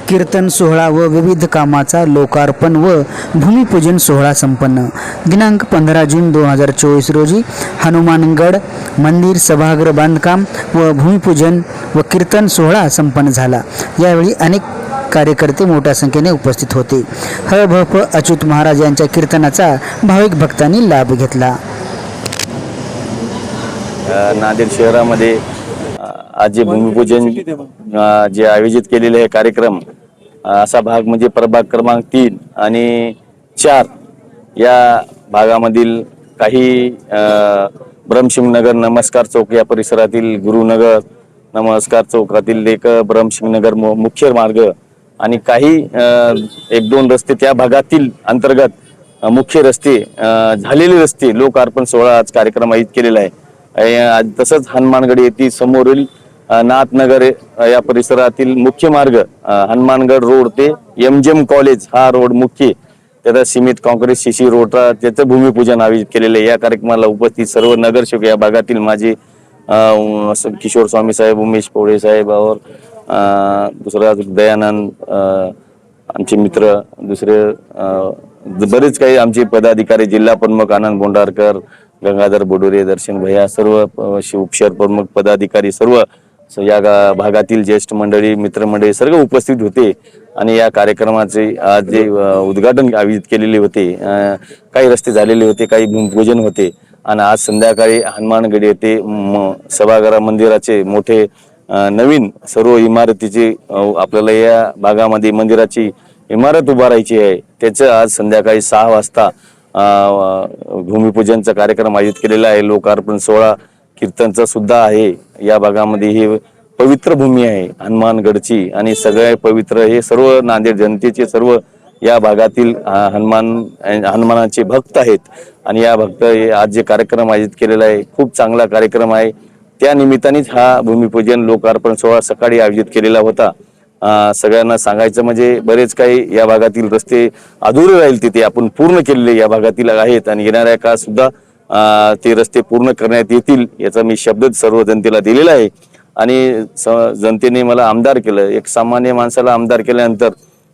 कीर्तन सोहळा व विविध कामाचा लोकार्पण व भूमिपूजन सोहळा संपन्न. दिनांक 15 जून 2024 रोजी हनुमानगड मंदिर सभागृह बांधकाम व भूमिपूजन व कीर्तन सोहळा संपन्न झाला. यावेळी अनेक कार्यकर्ते मोठ्या संख्येने उपस्थित होते. ह.भ.प. अच्युत महाराज यांच्या कीर्तनाचा भाविक भक्तांनी लाभ घेतला. नांदेड शहरामध्ये आज जे भूमिपूजन जे आयोजित केलेले आहे कार्यक्रम, असा भाग म्हणजे प्रभाग क्रमांक 3 आणि 4 या भागामधील काही ब्रह्मसिंगनगर नमस्कार चौक या परिसरातील गुरुनगर नमस्कार चौकातील एक ब्रह्मसिंगनगर मुख्य मार्ग आणि काही 1-2 रस्ते त्या भागातील अंतर्गत मुख्य रस्ते झालेले रस्ते लोकार्पण सोहळा आज कार्यक्रम आयोजित केलेला आहे. तसंच हनुमानगड येथे समोरील नाथनगर या परिसरातील मुख्य मार्ग हनुमानगड रोड ते MGM कॉलेज हा रोड मुख्य त्याचा सिमेंट काँक्रीट CC रोडचा त्याचं भूमिपूजन आयोजित केलेले. या कार्यक्रमाला उपस्थित सर्व नगरसेवक या भागातील माझे किशोर स्वामी साहेब, उमेश पोळे साहेब और दुसरा दयानंद आमचे मित्र, दुसरे बरेच काही आमचे पदाधिकारी, जिल्हा प्रमुख आनंद बोंडारकर, गंगाधर बोडुरे, दर्शन भैया, सर्व उपशहर प्रमुख पदाधिकारी, सर्व या भागातील ज्येष्ठ मंडळी, मित्रमंडळी सर्व उपस्थित होते आणि या कार्यक्रमाचे आज जे उद्घाटन आयोजित केलेले होते. काही रस्ते झालेले होते, काही भूमिपूजन होते आणि आज संध्याकाळी हनुमानगड येथे सभागृह मंदिराचे मोठे नवीन सर्व इमारतीची आपल्याला या भागामध्ये मंदिराची इमारत उभारायची आहे. त्याचं आज संध्याकाळी 6 वाजता भूमिपूजनचा कार्यक्रम आयोजित केलेला आहे. लोकार्पण सोहळा कीर्तनचा सुद्धा आहे. या भागामध्ये ही पवित्र भूमी आहे हनुमानगडची आणि सगळे पवित्र हे सर्व नांदेड जनतेचे सर्व या भागातील हनुमानाचे भक्त आहेत आणि या भक्त आज जे कार्यक्रम आयोजित केलेला आहे खूप चांगला कार्यक्रम आहे. त्या निमित्तानेच हा भूमिपूजन लोकार्पण सोहळा सकाळी आयोजित केलेला होता. सगळ्यांना सांगायचं म्हणजे बरेच काही या भागातील रस्ते अधुरे राहील तिथे आपण पूर्ण केलेले या भागातील आहेत आणि येणाऱ्या काळात सुद्धा ते रस्ते पूर्ण करण्यात येतील याचा मी शब्द सर्व जनतेला दिलेला आहे. आणि जनतेने मला आमदार केलं. एक सामान्य माणसाला आमदार केल्यानंतर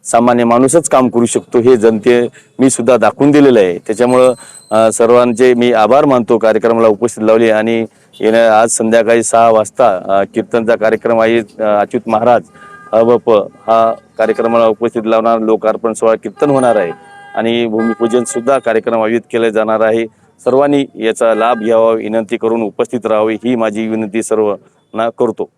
सामान्य माणूसच काम करू शकतो हे जनते मी सुद्धा दाखवून दिलेलं आहे. त्याच्यामुळं सर्वांचे मी आभार मानतो कार्यक्रमाला उपस्थित लावले आणि आज संध्याकाळी 6 वाजता कीर्तनचा कार्यक्रम आयोजित अच्युत महाराज ह.भ.प. हा कार्यक्रमाला उपस्थित लावणार लोकार्पण सोहळा कीर्तन होणार आहे आणि भूमिपूजन सुद्धा कार्यक्रम आयोजित केला जाणार आहे. सर्वांनी याचा लाभ घ्यावा, विनंती करून उपस्थित राहावे ही माझी विनंती सर्वांना करतो.